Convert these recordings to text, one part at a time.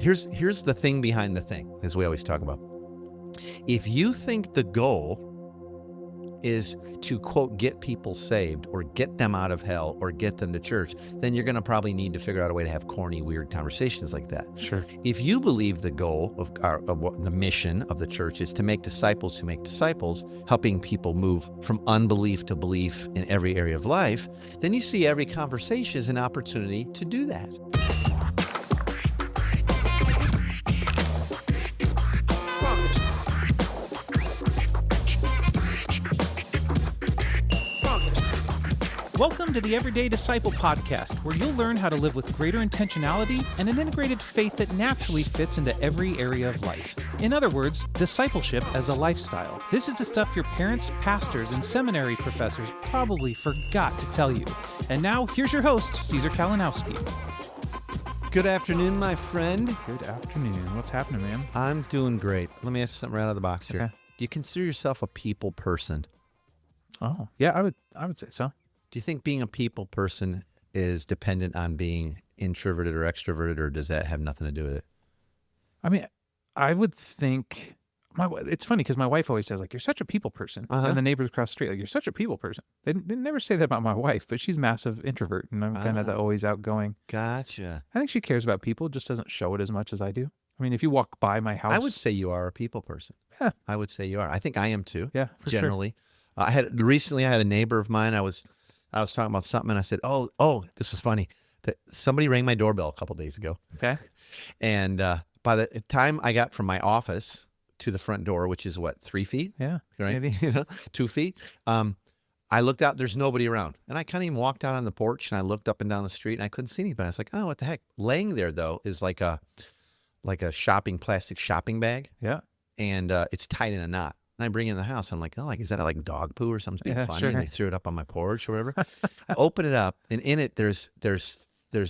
Here's the thing behind the thing, as we always talk about. If you think the goal is to, quote, get people saved or get them out of hell or get them to church, then you're going to probably need to figure out a way to have corny, weird conversations like that. Sure. If you believe the goal of the mission of the church is to make disciples who make disciples, helping people move from unbelief to belief in every area of life, then you see every conversation as an opportunity to do that. Welcome to the Everyday Disciple Podcast, where you'll learn how to live with greater intentionality and an integrated faith that naturally fits into every area of life. In other words, discipleship as a lifestyle. This is the stuff your parents, pastors, and seminary professors probably forgot to tell you. And now, here's your host, Caesar Kalinowski. Good afternoon, my friend. Good afternoon. What's happening, man? I'm doing great. Let me ask you something right out of the box here. Okay. Do you consider yourself a people person? Oh, yeah, I would say so. Do you think being a people person is dependent on being introverted or extroverted, or does that have nothing to do with it? I mean, I would think it's funny because my wife always says, like, you're such a people person. Uh-huh. And the neighbors across the street, like, you're such a people person. They never say that about my wife, but she's massive introvert, and I'm kind of the always outgoing. Gotcha. I think she cares about people, just doesn't show it as much as I do. I mean, if you walk by my house, I would say you are a people person. Yeah. I would say you are. I think I am too. Yeah, for generally. Sure. I had a neighbor of mine. I was talking about something, and I said, "Oh, this was funny. That somebody rang my doorbell a couple days ago." Okay. And by the time I got from my office to the front door, which is what, 3 feet? Yeah, Right? maybe. 2 feet. I looked out. There's nobody around, and I kind of even walked out on the porch, and I looked up and down the street, and I couldn't see anybody. I was like, "Oh, what the heck?" Laying there though is like a plastic shopping bag, Yeah. and it's tied in a knot. And I bring it in the house. I'm like, is that like dog poo or something being Yeah, funny? sure. And they threw it up on my porch or whatever. I open it up, and in it there's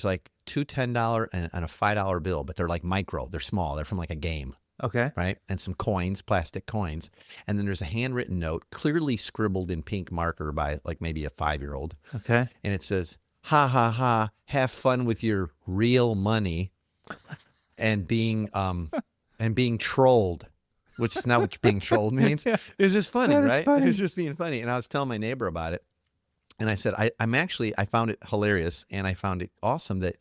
like two $10 and a $5 bill, but they're like micro. They're small. They're from like a game, Okay. right? And some coins, plastic coins. And then there's a handwritten note, clearly scribbled in pink marker by like maybe a 5-year-old. Okay. And it says, "Ha ha ha, have fun with your real money," and being trolled. Which is not what being trolled means. Yeah. It's just funny, That is right? funny. It's just being funny. And I was telling my neighbor about it. And I said, I found it hilarious. And I found it awesome that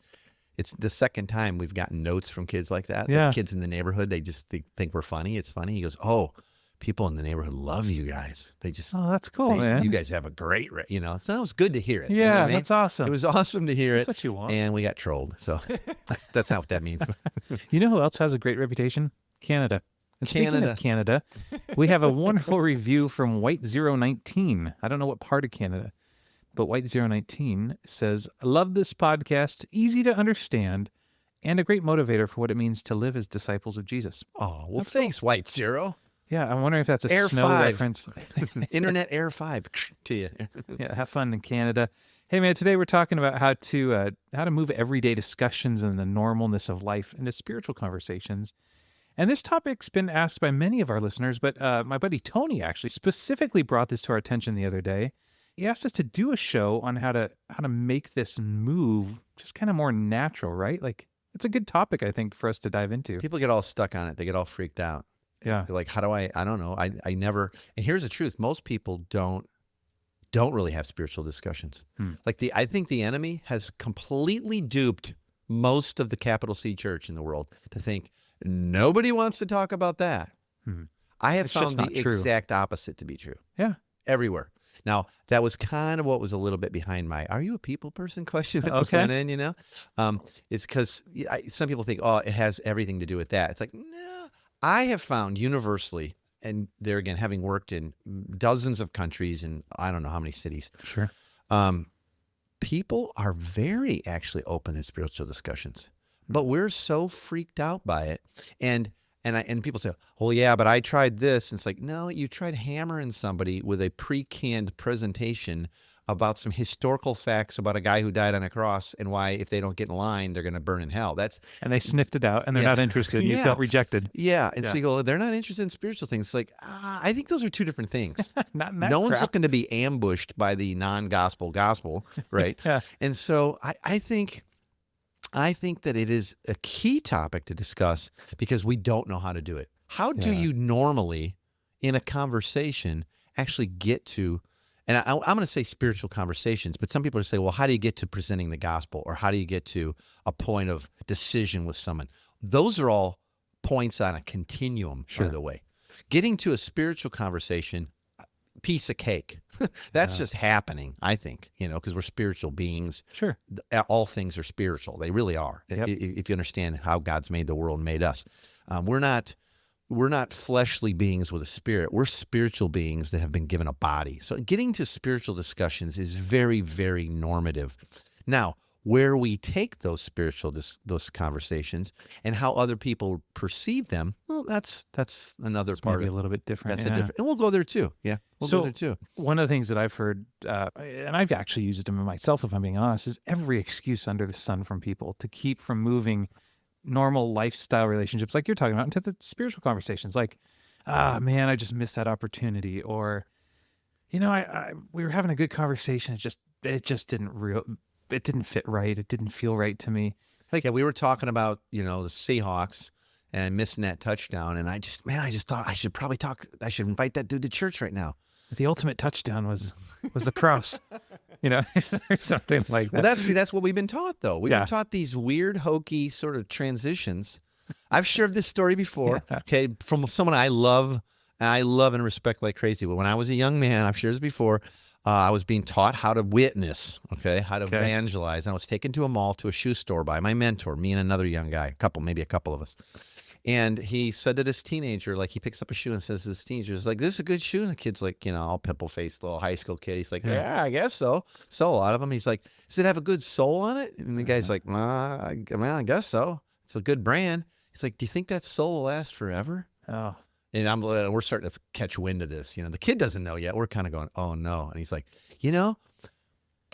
it's the second time we've gotten notes from kids like that. Yeah. That kids in the neighborhood, they think we're funny. It's funny. He goes, "Oh, people in the neighborhood love you guys. They just, Oh, that's cool, man. you guys have a great, So it was good to hear it. You know Yeah, what I mean? that's awesome. It was awesome to hear That's it. what you want. And we got trolled. So that's not what that means. You know who else has a great reputation? Canada. And speaking of Canada, we have a wonderful review from White019. I don't know what part of Canada, but White019 says, "I love this podcast, easy to understand, and a great motivator for what it means to live as disciples of Jesus." Oh, well, thanks, White Zero. Yeah, I'm wondering if that's a Air snow 5. reference. Internet Air 5 to you. Yeah, have fun in Canada. Hey, man, today we're talking about how to move everyday discussions and the normalness of life into spiritual conversations. And this topic's been asked by many of our listeners, but my buddy Tony actually specifically brought this to our attention the other day. He asked us to do a show on how to make this move just kind of more natural, right? Like, it's a good topic, I think, for us to dive into. People get all stuck on it. They get all freaked out. Yeah. They're like, how do I don't know. I never, and here's the truth. Most people don't really have spiritual discussions. I think the enemy has completely duped most of the capital C church in the world to think nobody wants to talk about that. I have It's just found not the true. exact opposite to be true. Yeah. Everywhere. Now, that was kind of what was a little bit behind my, "Are you a people person?" question at the Okay. front end, It's because some people think, it has everything to do with that. It's like, no. I have found universally, and there again, having worked in dozens of countries and I don't know how many cities, Sure. people are very actually open to spiritual discussions, but we're so freaked out by it. And people say, "Well, yeah, but I tried this." And it's like, no, you tried hammering somebody with a pre-canned presentation about some historical facts about a guy who died on a cross and why, if they don't get in line, they're going to burn in hell. And they sniffed it out, and they're Yeah. not interested. You Yeah. felt rejected. Yeah. And Yeah. so you go, they're not interested in spiritual things. It's like, I think those are two different things. Not in that No one's crap. looking to be ambushed by the non-gospel gospel, right? Yeah. And so I think I think that it is a key topic to discuss because we don't know how to do it. How do Yeah. you normally, in a conversation, actually get to, and I'm going to say spiritual conversations, but some people say, well, how do you get to presenting the gospel, or how do you get to a point of decision with someone? Those are all points on a continuum, by Sure. the way. Getting to a spiritual conversation, piece of cake. That's Yeah. just happening, I think, because we're spiritual beings. Sure. All things are spiritual. They really are. Yep. If you understand how God's made the world and made us, we're not fleshly beings with a spirit. We're spiritual beings that have been given a body. So getting to spiritual discussions is very, very normative. Now, where we take those those conversations and how other people perceive them, well, that's another It's part maybe of a little bit different. that's a yeah. different, and we'll go there too. Yeah, we'll So- go there too. One of the things that I've heard, and I've actually used them myself, if I'm being honest, is every excuse under the sun from people to keep from moving normal lifestyle relationships, like you're talking about, into the spiritual conversations. Like, man, I just missed that opportunity, or, we were having a good conversation. It just didn't fit right. It didn't feel right to me. Like, Yeah, we were talking about, the Seahawks and missing that touchdown. And I just thought I should invite that dude to church right now. the ultimate touchdown was the cross, or something like that. Well, that's what we've been taught, though. We've Yeah. been taught these weird, hokey sort of transitions. I've shared this story before, okay, from someone I love and respect like crazy. But when I was a young man, I've shared this before, I was being taught how to witness, how to Okay. evangelize. And I was taken to a mall, to a shoe store by my mentor, me and another young guy, maybe a couple of us. And he said to this teenager, like, he picks up a shoe and says to this teenager, he's like, this is a good shoe. And the kid's like, all pimple-faced little high school kid. He's like, yeah, I guess so. Sell a lot of them. He's like, does it have a good sole on it? And the guy's like, I guess so. It's a good brand. He's like, do you think that sole will last forever? Oh, And we're starting to catch wind of this. The kid doesn't know yet. We're kind of going, oh no. And he's like,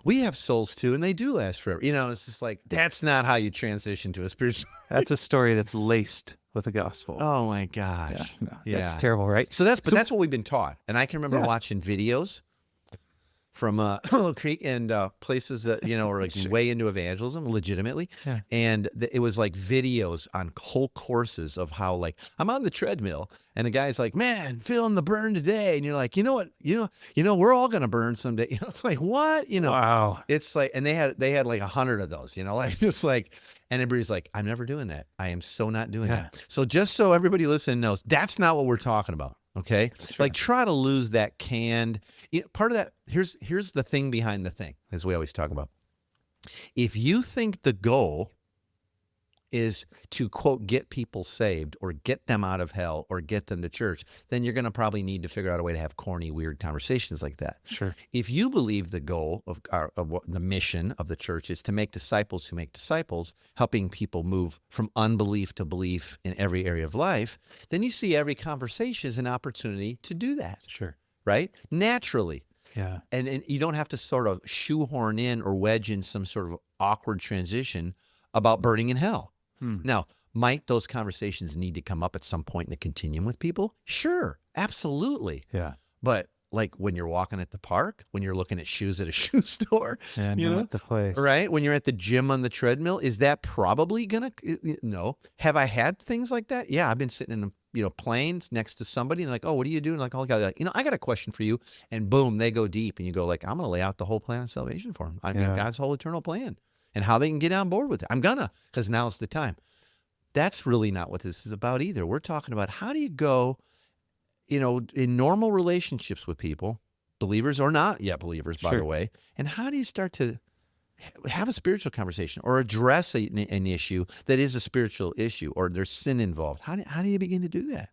we have souls too, and they do last forever. It's just like, that's not how you transition to a spiritual. that's a story that's laced with the gospel. Oh my gosh. yeah, no, yeah. that's terrible, right? So that's what we've been taught. And I can remember Yeah. watching videos from Little Creek and places that, are like Sure. way into evangelism legitimately. Yeah. And it was like videos on whole courses of how, like, I'm on the treadmill and the guy's like, man, feeling the burn today. And you're like, you know what, we're all going to burn someday. It's like, what, Wow. it's like, and they had like 100 of those, like, just like, and everybody's like, I'm never doing that. I am so not doing Yeah. that. So just so everybody listening knows, that's not what we're talking about. Okay. Sure. Like, try to lose that canned, part of that. Here's the thing behind the thing, as we always talk about. If you think the goal is to, quote, get people saved or get them out of hell or get them to church, then you're going to probably need to figure out a way to have corny, weird conversations like that. Sure. If you believe the goal of the mission of the church is to make disciples who make disciples, helping people move from unbelief to belief in every area of life, then you see every conversation as an opportunity to do that, Sure. right? Naturally. Yeah. And you don't have to sort of shoehorn in or wedge in some sort of awkward transition about burning in hell. Now, might those conversations need to come up at some point in the continuum with people? Sure, absolutely. Yeah. But like when you're walking at the park, when you're looking at shoes at a shoe store, And the place. right? When you're at the gym on the treadmill, is that probably gonna? No. Have I had things like that? Yeah, I've been sitting in the planes next to somebody and like, oh, what are you doing? Like, oh, God, I got a question for you, and boom, they go deep, and you go like, I'm gonna lay out the whole plan of salvation for them. I mean, Yeah. God's whole eternal plan and how they can get on board with it. I'm gonna, because now's the time. That's really not what this is about either. We're talking about how do you go, in normal relationships with people, believers or not yet believers, by Sure. the way, and how do you start to have a spiritual conversation or address an issue that is a spiritual issue or there's sin involved? How do you begin to do that?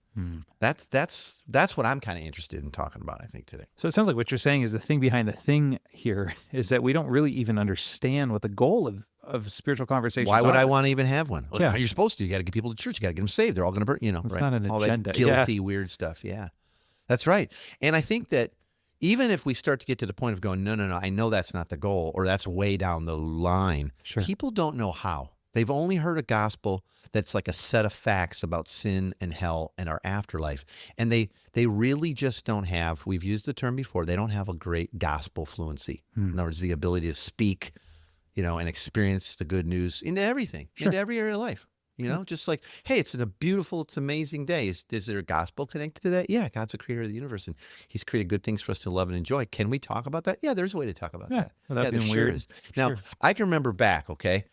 That's what I'm kind of interested in talking about, I think, today. So it sounds like what you're saying is the thing behind the thing here is that we don't really even understand what the goal of spiritual conversations Why would are. I want to even have one? Well, Yeah. You're supposed to. You got to get people to church. You got to get them saved. They're all going to burn. It's right? not an all agenda. that guilty, weird stuff. Yeah, that's right. And I think that even if we start to get to the point of going, no, I know that's not the goal, or that's way down the line. Sure. People don't know how. They've only heard a gospel that's like a set of facts about sin and hell and our afterlife. And they really just don't have, we've used the term before, they don't have a great gospel fluency. In other words, the ability to speak and experience the good news into everything, Sure. into every area of life. Just like, hey, it's an amazing day. Is there a gospel connected to that? Yeah, God's the creator of the universe, and He's created good things for us to love and enjoy. Can we talk about that? Yeah, there's a way to talk about Yeah, that. without Yeah, there being sure weird. is. Now, Sure. I can remember back, okay,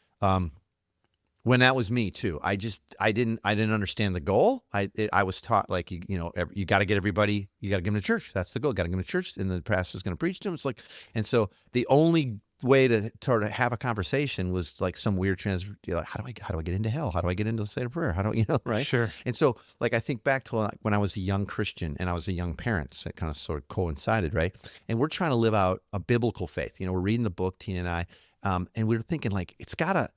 when that was me too. I didn't understand the goal. I was taught like you got to get everybody, you got to get them to church. That's the goal. Got to get them to church, and the pastor's going to preach to them. It's like, and so the only way to sort of have a conversation was like some weird like, how do I get into hell? How do I get into the state of prayer? How do right? Sure. And so like I think back to like, when I was a young Christian and I was a young parent, so that kind of sort of coincided, right? And we're trying to live out a biblical faith. We're reading the book, Tina and I, and we were thinking like it's got to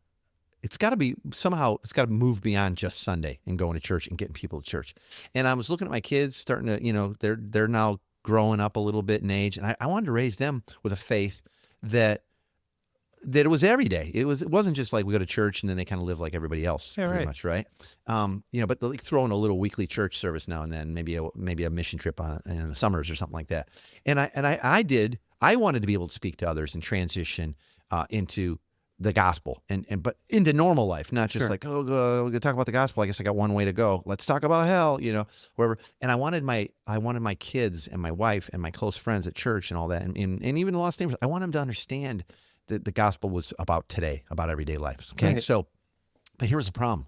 move beyond just Sunday and going to church and getting people to church. And I was looking at my kids starting to, they're now growing up a little bit in age, and I wanted to raise them with a faith that it was every day. It wasn't just like we go to church and then they kind of live like everybody else, pretty much, right? But like throw in a little weekly church service now and then, maybe a mission trip in the summers or something like that. And I wanted to be able to speak to others and transition into the gospel but into normal life, not just like, we're gonna talk about the gospel. I guess I got one way to go. Let's talk about hell, wherever. And I wanted my kids and my wife and my close friends at church and all that, and even the lost neighbors. I want them to understand that the gospel was about today, about everyday life. Okay, Right. So, but here's the problem: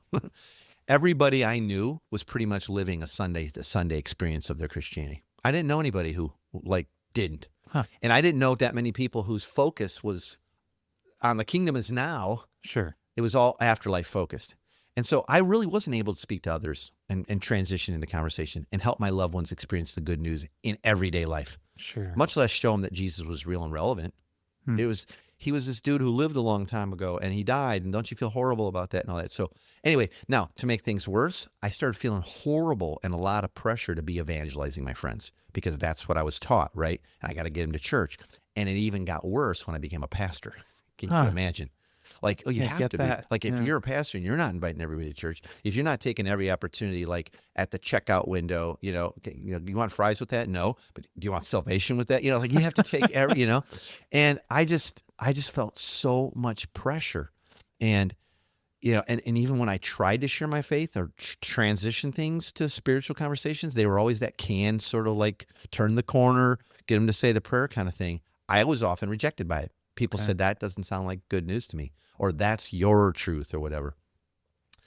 everybody I knew was pretty much living a Sunday experience of their Christianity. I didn't know anybody who didn't, and I didn't know that many people whose focus was on the kingdom is now. Sure. It was all afterlife focused. And so I really wasn't able to speak to others and transition into conversation and help my loved ones experience the good news in everyday life, Sure. much less show them that Jesus was real and relevant. He was this dude who lived a long time ago and he died. And don't you feel horrible about that and all that? So anyway, now to make things worse, I started feeling horrible and a lot of pressure to be evangelizing my friends because that's what I was taught, right? And I got to get them to church. And it even got worse when I became a pastor. Can you imagine? Like, you have to be. Like, if you're a pastor and you're not inviting everybody to church, if you're not taking every opportunity, like at the checkout window, you want fries with that? No. But do you want salvation with that? Like you have to take every, And I just felt so much pressure. And, and even when I tried to share my faith or transition things to spiritual conversations, they were always that canned sort of like turn the corner, get them to say the prayer kind of thing. I was often rejected by it. People said that doesn't sound like good news to me, or that's your truth or whatever.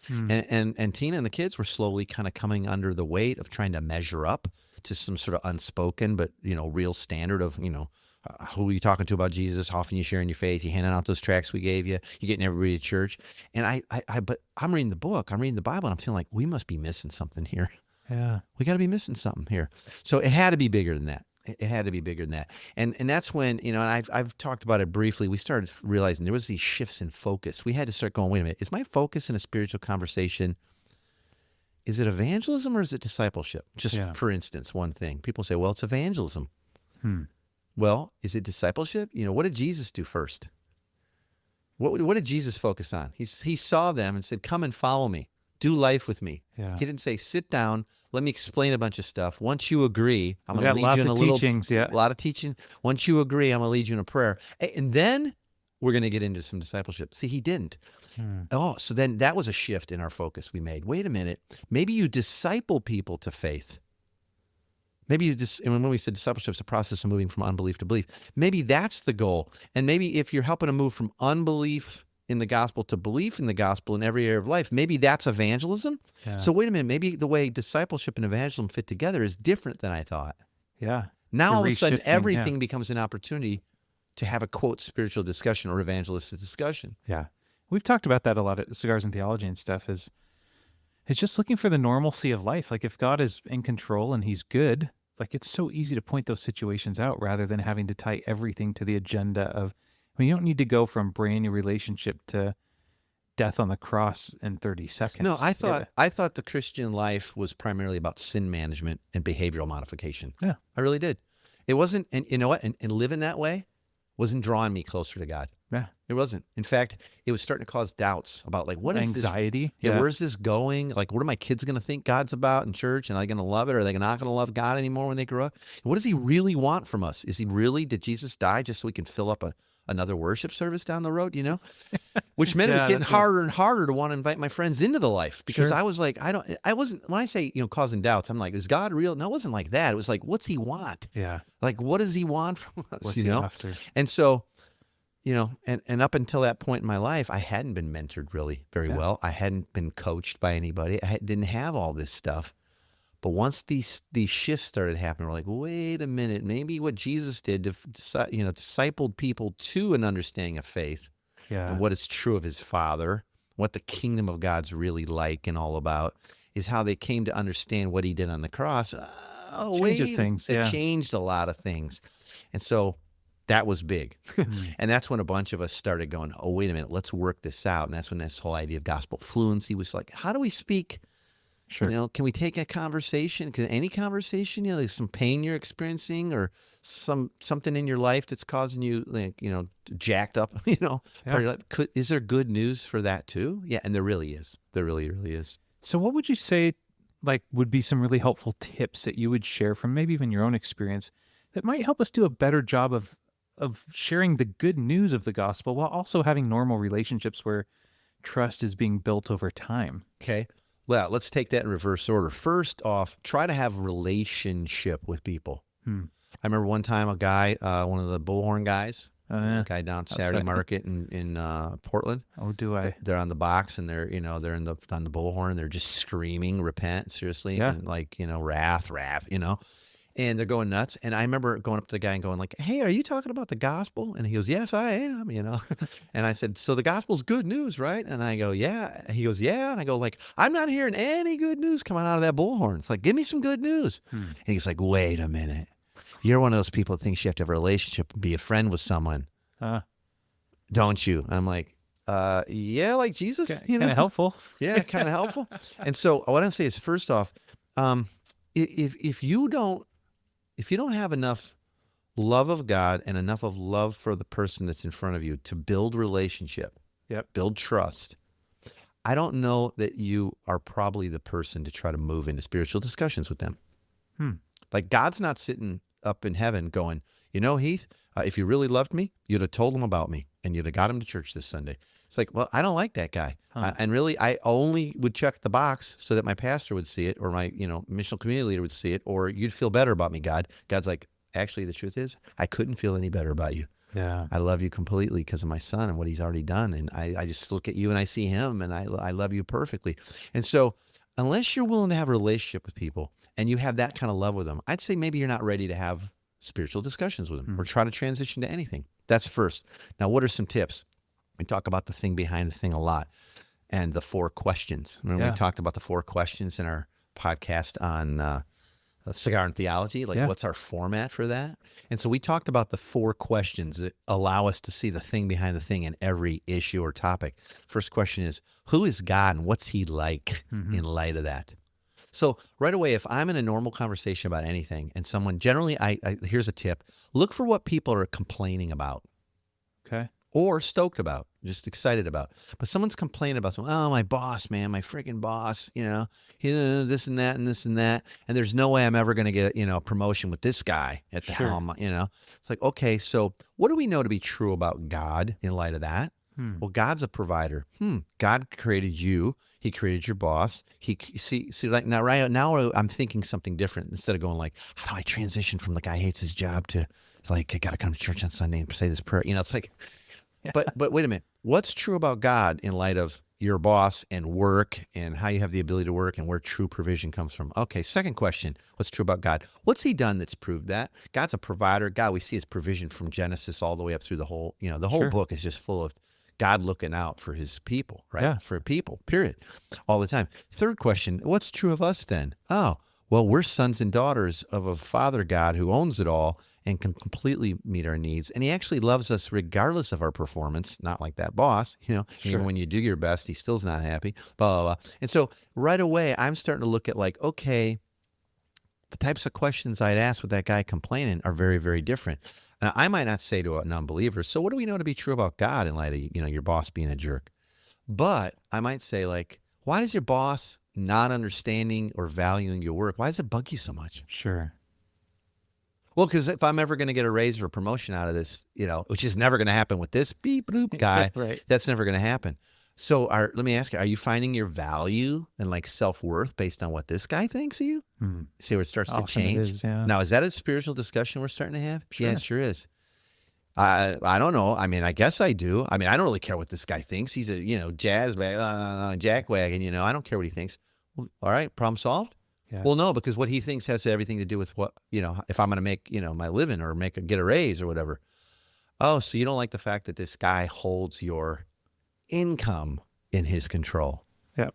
And Tina and the kids were slowly kind of coming under the weight of trying to measure up to some sort of unspoken, but, real standard of, who are you talking to about Jesus? How often you sharing your faith? You handing out those tracts we gave you? You getting everybody to church? And but I'm reading the book, I'm reading the Bible, and I'm feeling like we must be missing something here. Yeah. We got to be missing something here. So it had to be bigger than that. It had to be bigger than that. And that's when, and I've talked about it briefly, we started realizing there was these shifts in focus. We had to start going, wait a minute, is my focus in a spiritual conversation, is it evangelism or is it discipleship? Just for instance, one thing. People say, well, it's evangelism. Well, is it discipleship? What did Jesus do first? What did Jesus focus on? He saw them and said, come and follow me. Do life with me. Yeah. He didn't say, sit down, let me explain a bunch of stuff. Once you agree, I'm going to lead lots you in of a little teachings, a lot of teaching. Once you agree, I'm going to lead you in a prayer. And then we're going to get into some discipleship. See, he didn't. Oh, so then that was a shift in our focus we made. Wait a minute. Maybe you disciple people to faith. Maybe and when we said discipleship is a process of moving from unbelief to belief, maybe that's the goal. And maybe if you're helping to move from unbelief in the gospel to belief in the gospel in every area of life, maybe that's evangelism. Yeah. So wait a minute, maybe the way discipleship and evangelism fit together is different than I thought. Yeah. Now all of a sudden, reshifting, everything becomes an opportunity to have a quote spiritual discussion or evangelistic discussion. Yeah. We've talked about that a lot at Cigars and Theology and stuff. It's just looking for the normalcy of life. Like if God is in control and he's good, like it's so easy to point those situations out rather than having to tie everything to the agenda of, you don't need to go from brand new relationship to death on the cross in 30 seconds. No, I thought the Christian life was primarily about sin management and behavioral modification. Yeah. I really did. It wasn't, and you know what? And living that way wasn't drawing me closer to God. Yeah. It wasn't. In fact, it was starting to cause doubts about like, what is anxiety? this? Yeah, where's this going? Like, what are my kids going to think God's about in church? And are they going to love it? Or are they not going to love God anymore when they grow up? What does he really want from us? Did Jesus die just so we can fill up a another worship service down the road, which meant it was Yeah, getting that's harder and harder to want to invite my friends into the life because Sure. I was like, I wasn't, when I say, causing doubts, I'm like, is God real? No, it wasn't like that. It was like, what's he want? Yeah. Like, what does he want from us, What's he after? And so, and up until that point in my life, I hadn't been mentored really very Yeah. well. I hadn't been coached by anybody. Didn't have all this stuff. But once these shifts started happening, we're like, wait a minute, maybe what Jesus did to discipled people to an understanding of faith Yeah. and what is true of his Father, what the kingdom of God's really like and all about, is how they came to understand what he did on the cross. Changes things, It yeah. changed a lot of things, and so that was big. And that's when a bunch of us started going, oh, wait a minute, let's work this out. And that's when this whole idea of gospel fluency was like, how do we speak? Sure. Can we take a conversation? Can any conversation, there's some pain you're experiencing or something in your life that's causing you, jacked up, part of your life. Is there good news for that too? Yeah, and there really is. There really, really is. So what would you say would be some really helpful tips that you would share from maybe even your own experience that might help us do a better job of sharing the good news of the gospel while also having normal relationships where trust is being built over time? Okay. Well, let's take that in reverse order. First off, try to have relationship with people. I remember one time a guy, one of the Bullhorn guys, a guy down Saturday Market in Portland. Oh, do I? They're on the box and they're they're on the Bullhorn. They're just screaming, repent, seriously, and wrath, and they're going nuts. And I remember going up to the guy and going like, hey, are you talking about the gospel? And he goes, yes, I am, And I said, so the gospel's good news, right? And I go, yeah. He goes, yeah. And I go like, I'm not hearing any good news coming out of that Bullhorn. It's like, give me some good news. And he's like, wait a minute. You're one of those people that thinks you have to have a relationship and be a friend with someone. Don't you? And I'm like, yeah, like Jesus, Kind of helpful. Yeah, kind of helpful. And so what I'm saying is, first off, if you don't have enough love of God and enough of love for the person that's in front of you to build relationship, build trust, I don't know that you are probably the person to try to move into spiritual discussions with them. Like God's not sitting up in heaven going, Heath, if you really loved me, you'd have told him about me and you'd have got him to church this Sunday. It's like, well, I don't like that guy. And really, I only would check the box so that my pastor would see it or my, missional community leader would see it, or you'd feel better about me, God. God's like, actually, the truth is, I couldn't feel any better about you. Yeah. I love you completely because of my son and what he's already done. And I just look at you and I see him and I love you perfectly. And so unless you're willing to have a relationship with people and you have that kind of love with them, I'd say maybe you're not ready to have spiritual discussions with them or try to transition to anything. That's first. Now, what are some tips? We talk about the thing behind the thing a lot and the 4 questions. Remember we talked about the 4 questions in our podcast on Cigar and Theology? What's our format for that? And so we talked about the 4 questions that allow us to see the thing behind the thing in every issue or topic. First question is, who is God and what's he like in light of that? So right away, if I'm in a normal conversation about anything and someone generally, here's a tip, look for what people are complaining about. Okay. Or stoked about, just excited about. But someone's complaining about something. Oh, my boss, man, my freaking boss, he this and that and this and that. And there's no way I'm ever going to get, a promotion with this guy at the helm, It's like, okay, so what do we know to be true about God in light of that? Well, God's a provider. God created you. He created your boss. Like now I'm thinking something different instead of going like, how do I transition from the guy hates his job to like, I got to come to church on Sunday and say this prayer. It's like, but wait a minute. What's true about God in light of your boss and work and how you have the ability to work and where true provision comes from? Okay, second question. What's true about God? What's he done that's proved that? God's a provider. God, we see his provision from Genesis all the way up through the whole, the whole book is just full of God looking out for his people, right? Yeah. For people, period. All the time. Third question. What's true of us then? Oh, well, we're sons and daughters of a Father God who owns it all and can completely meet our needs. And he actually loves us regardless of our performance, not like that boss, even when you do your best, he still's not happy, blah, blah, blah. And so right away, I'm starting to look at like, okay, the types of questions I'd ask with that guy complaining are very, very different. Now, I might not say to a non-believer, so what do we know to be true about God in light of, your boss being a jerk? But I might say like, why does your boss not understanding or valuing your work, why does it bug you so much? Sure. Well, because if I'm ever going to get a raise or a promotion out of this, which is never going to happen with this beep boop guy, Right. that's never going to happen. So let me ask you, are you finding your value and like self-worth based on what this guy thinks of you? See where it starts to Often it change? is, yeah. Now, is that a spiritual discussion we're starting to have? Sure. Yeah, it sure is. I don't know. I mean, I guess I do. I mean, I don't really care what this guy thinks. He's a, jazz jackwagon, I don't care what he thinks. Well, all right, problem solved? Yeah. Well, no, because what he thinks has everything to do with what, if I'm going to make, my living or get a raise or whatever. Oh, so you don't like the fact that this guy holds your income in his control. Yep.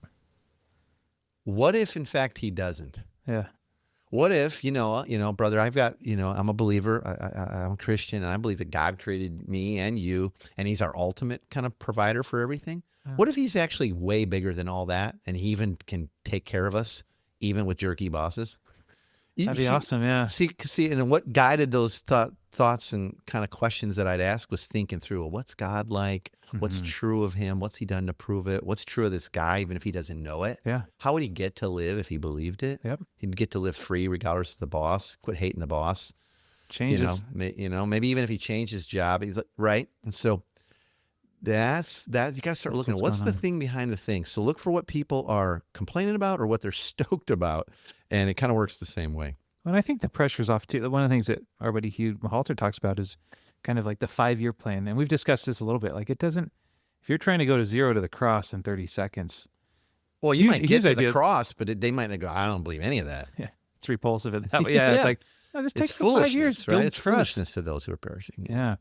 What if, in fact, he doesn't? Yeah. What if, brother, I've got, I'm a believer, I'm a Christian, and I believe that God created me and you, and he's our ultimate kind of provider for everything. What if he's actually way bigger than all that, and he even can take care of us, even with jerky bosses? That'd be awesome, yeah. See, and what guided those thoughts and kind of questions that I'd ask was thinking through, well, what's God like? What's true of him? What's he done to prove it? What's true of this guy, even if he doesn't know it? Yeah. How would he get to live if he believed it? Yep. He'd get to live free regardless of the boss, quit hating the boss. Changes. Maybe even if he changed his job, he's like, right? And so that's you got to start looking at what's the thing behind the thing. So look for what people are complaining about or what they're stoked about. And it kind of works the same way. And I think the pressure's off too. One of the things that our buddy Hugh Halter talks about is kind of like the 5-year plan. And we've discussed this a little bit. Like if you're trying to go to 0 to the cross in 30 seconds. Well, you might get to the cross, but they might not go, I don't believe any of that. Yeah. It's repulsive. Yeah. It's like, no, just takes 5 years. Right? It's trust. foolishness to those who are perishing. Yeah.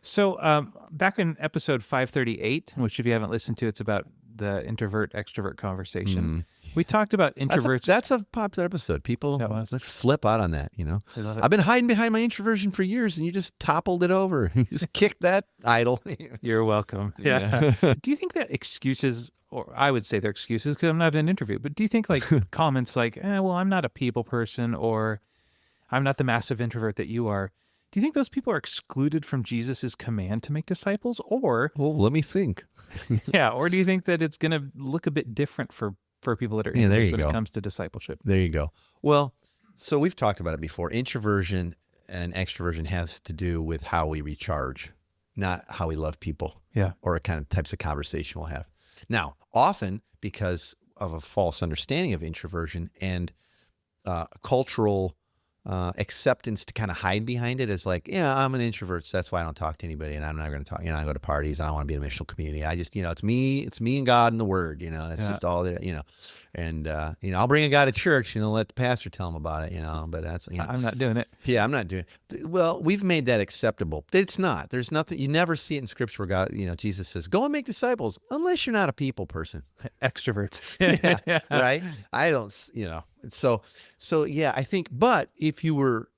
So back in episode 538, which if you haven't listened to, it's about the introvert-extrovert conversation. We talked about introverts. That's a popular episode. People flip out on that, They love it. I've been hiding behind my introversion for years, and you just toppled it over. You just kicked that idol. You're welcome. Yeah. Do you think that excuses, or I would say they're excuses because I'm not in an interview, but do you think like comments like, well, I'm not a people person, or I'm not the massive introvert that you are, do you think those people are excluded from Jesus's command to make disciples, or well, let me think. or do you think that it's going to look a bit different for people that are there introverts you when go. it comes to discipleship? There you go. Well, so we've talked about it before. Introversion and extroversion has to do with how we recharge, not how we love people. Yeah. Or what kind of types of conversation we'll have. Now, often because of a false understanding of introversion and cultural acceptance to kind of hide behind it as like, I'm an introvert, so that's why I don't talk to anybody, and I'm not going to talk. I go to parties. I don't want to be in a missional community. I just, it's me and God and the Word. That's just all that. And I'll bring a guy to church. Let the pastor tell him about it. But that's I'm not doing it. Yeah, I'm not doing it. Well, we've made that acceptable. It's not. There's nothing. You never see it in Scripture where God, Jesus says, "Go and make disciples," unless you're not a people person. Extroverts. Yeah, right. I don't. So yeah, I think. But if you were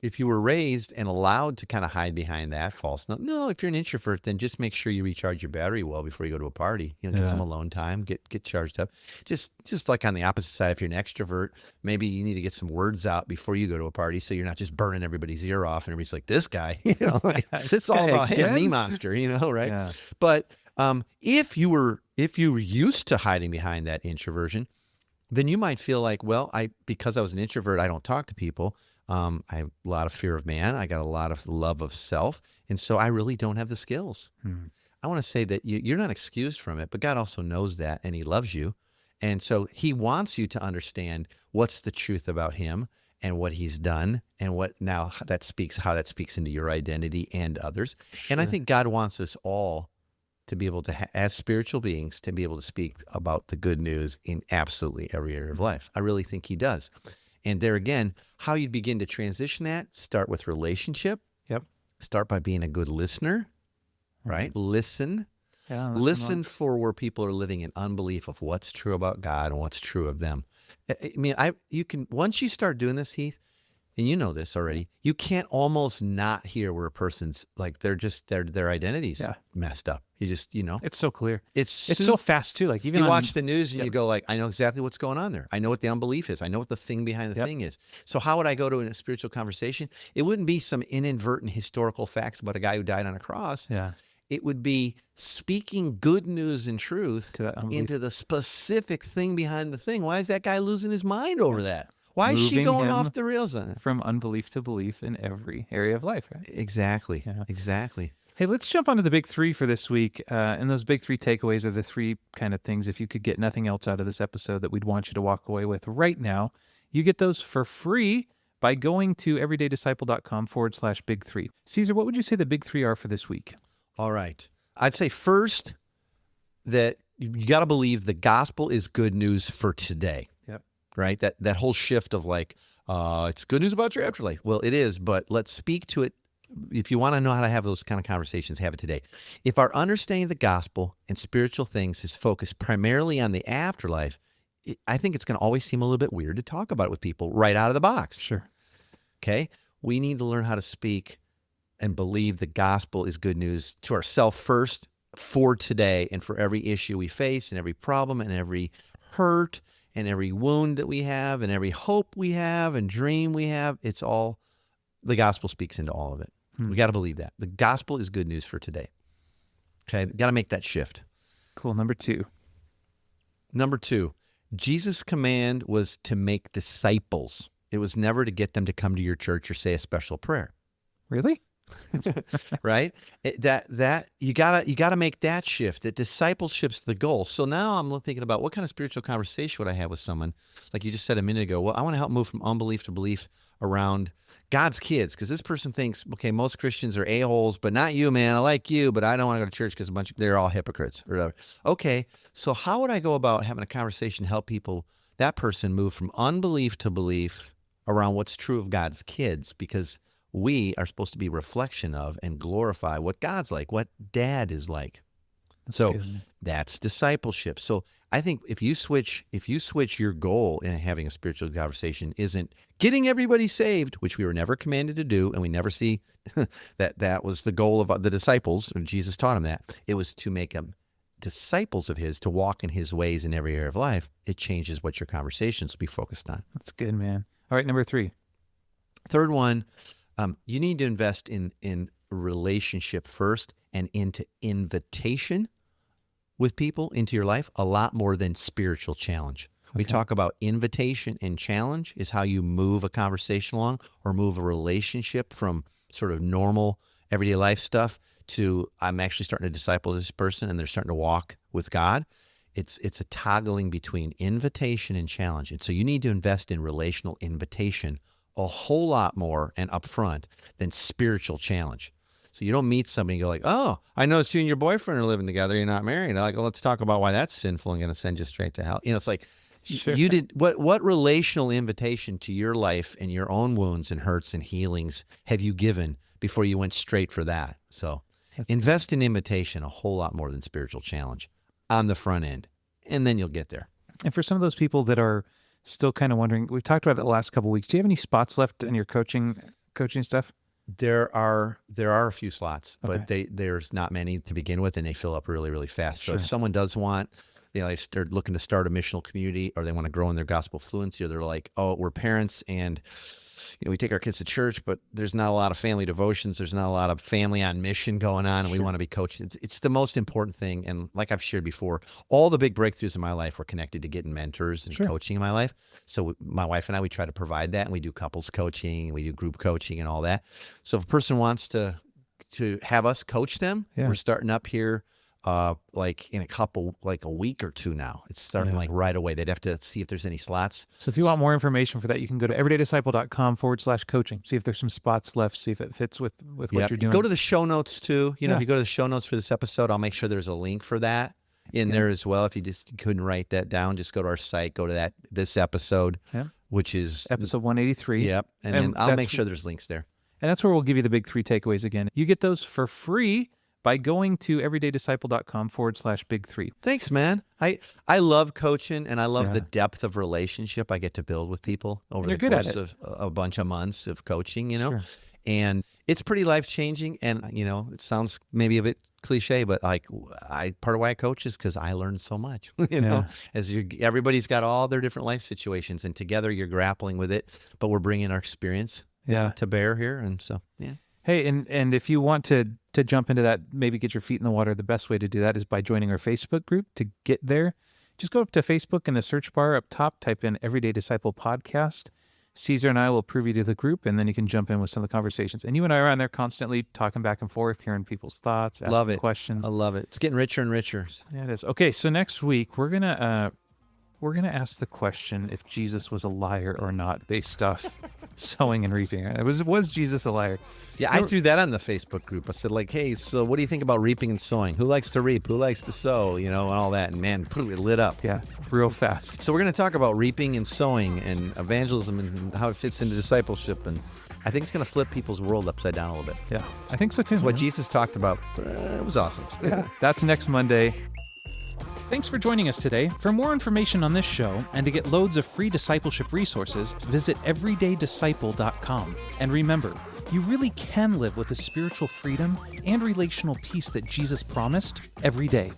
raised and allowed to kind of hide behind that false no, if you're an introvert, then just make sure you recharge your battery well before you go to a party. Get some alone time, get charged up. Just like on the opposite side, if you're an extrovert, maybe you need to get some words out before you go to a party, so you're not just burning everybody's ear off and everybody's like, this guy, it's all about him, me monster, right? Yeah. But if you were used to hiding behind that introversion, then you might feel like, well, because I was an introvert, I don't talk to people. I have a lot of fear of man. I got a lot of love of self. And so I really don't have the skills. I want to say that you're not excused from it, but God also knows that, and he loves you. And so he wants you to understand what's the truth about him and what he's done, and how that speaks into your identity and others. Sure. And I think God wants us all to be able to, as spiritual beings, to be able to speak about the good news in absolutely every area of life. I really think he does. And there again, how you begin to transition that, start with relationship. Yep. Start by being a good listener, right? Listen. Yeah, listen for where people are living in unbelief of what's true about God and what's true of them. I mean, you can, once you start doing this, Heath, and you know this already, you can't almost not hear where a person's like, their identity's messed up. You just, it's so clear. It's so fast too. Like even you watch the news and you go like, I know exactly what's going on there. I know what the unbelief is. I know what the thing behind the thing is. So how would I go to a spiritual conversation? It wouldn't be some inadvertent historical facts about a guy who died on a cross. Yeah. It would be speaking good news and truth into the specific thing behind the thing. Why is that guy losing his mind over that? Why is she Moving going him off the rails on it? from unbelief to belief in every area of life, right? Exactly. Yeah. Exactly. Hey, let's jump onto the big three for this week. And those big three takeaways are the three kind of things, if you could get nothing else out of this episode, that we'd want you to walk away with right now. You get those for free by going to everydaydisciple.com/big three. Caesar, what would you say the big three are for this week? All right. I'd say first that you got to believe the gospel is good news for today. Yep. Right? That whole shift of like, it's good news about your afterlife. Well, it is, but let's speak to it. If you want to know how to have those kind of conversations, have it today. If our understanding of the gospel and spiritual things is focused primarily on the afterlife, I think it's going to always seem a little bit weird to talk about it with people right out of the box. Sure. Okay? We need to learn how to speak and believe the gospel is good news to ourselves first, for today, and for every issue we face and every problem and every hurt and every wound that we have and every hope we have and dream we have. It's all, the gospel speaks into all of it. We got to believe that. The gospel is good news for today. Okay? Got to make that shift. Cool. Number two. Number two, Jesus' command was to make disciples. It was never to get them to come to your church or say a special prayer. Really? Right? That you gotta make that shift. That discipleship's the goal. So now I'm thinking about what kind of spiritual conversation would I have with someone, like you just said a minute ago. Well, I want to help move from unbelief to belief around God's kids, because this person thinks, okay, most Christians are a-holes, but not you, man. I like you, but I don't want to go to church because they're all hypocrites or whatever. Okay, so how would I go about having a conversation to help that person move from unbelief to belief around what's true of God's kids? Because we are supposed to be a reflection of and glorify what God's like, what dad is like. So that's discipleship. So I think if you switch your goal in having a spiritual conversation isn't getting everybody saved, which we were never commanded to do, and we never see that was the goal of the disciples, and Jesus taught them that. It was to make them disciples of his, to walk in his ways in every area of life. It changes what your conversations will be focused on. That's good, man. All right, number three. Third one, you need to invest in relationship first and into invitation with people into your life a lot more than spiritual challenge. We talk about invitation and challenge is how you move a conversation along or move a relationship from sort of normal everyday life stuff to I'm actually starting to disciple this person and they're starting to walk with God. It's a toggling between invitation and challenge. And so you need to invest in relational invitation a whole lot more and upfront than spiritual challenge. So you don't meet somebody and go like, oh, I noticed you and your boyfriend are living together. You're not married. Like, well, let's talk about why that's sinful and going to send you straight to hell. You know, it's like you did what relational invitation to your life and your own wounds and hurts and healings have you given before you went straight for that? So invest in invitation a whole lot more than spiritual challenge on the front end, and then you'll get there. And for some of those people that are still kind of wondering, we've talked about it the last couple of weeks. Do you have any spots left in your coaching stuff? There are a few slots, but there's not many to begin with, and they fill up really, really fast. So if someone does want, they're looking to start a missional community, or they want to grow in their gospel fluency, or they're like, oh, we're parents and we take our kids to church, but there's not a lot of family devotions. There's not a lot of family on mission going on, and we want to be coached. It's the most important thing. And like I've shared before, all the big breakthroughs in my life were connected to getting mentors and coaching in my life. So my wife and I, we try to provide that, and we do couples coaching, we do group coaching and all that. So if a person wants to have us coach them, we're starting up here like in a week or two now. It's starting like right away. They'd have to see if there's any slots. So if you want more information for that, you can go to everydaydisciple.com/coaching. See if there's some spots left. See if it fits with what you're doing. Go to the show notes too. If you go to the show notes for this episode, I'll make sure there's a link for that in there as well. If you just couldn't write that down, just go to our site, go to this episode, which is episode 183. Yep. And then I'll make sure there's links there. And that's where we'll give you the big three takeaways again. You get those for free by going to everydaydisciple.com/big three. Thanks, man. I love coaching, and I love the depth of relationship I get to build with people over the course of a bunch of months of coaching, and it's pretty life-changing. And, it sounds maybe a bit cliche, but like part of why I coach is because I learned so much, as everybody's got all their different life situations, and together you're grappling with it, but we're bringing our experience to bear here. And so, Hey, and if you want to jump into that, maybe get your feet in the water, the best way to do that is by joining our Facebook group. To get there, just go up to Facebook in the search bar up top, type in Everyday Disciple Podcast. Caesar and I will prove you to the group, and then you can jump in with some of the conversations. And you and I are on there constantly talking back and forth, hearing people's thoughts, asking Love it. questions. I love it. It's getting richer and richer. Yeah, it is. Okay, so next week we're gonna ask the question if Jesus was a liar or not, based off sowing and reaping. Was Jesus a liar? Yeah, I threw that on the Facebook group. I said, like, hey, so what do you think about reaping and sowing? Who likes to reap? Who likes to sow? You know, and all that. And man, it lit up. Yeah, real fast. So we're going to talk about reaping and sowing and evangelism and how it fits into discipleship. And I think it's going to flip people's world upside down a little bit. Yeah, I think so too. It's what Jesus talked about. It was awesome. Yeah, that's next Monday. Thanks for joining us today. For more information on this show and to get loads of free discipleship resources, visit everydaydisciple.com. And remember, you really can live with the spiritual freedom and relational peace that Jesus promised every day.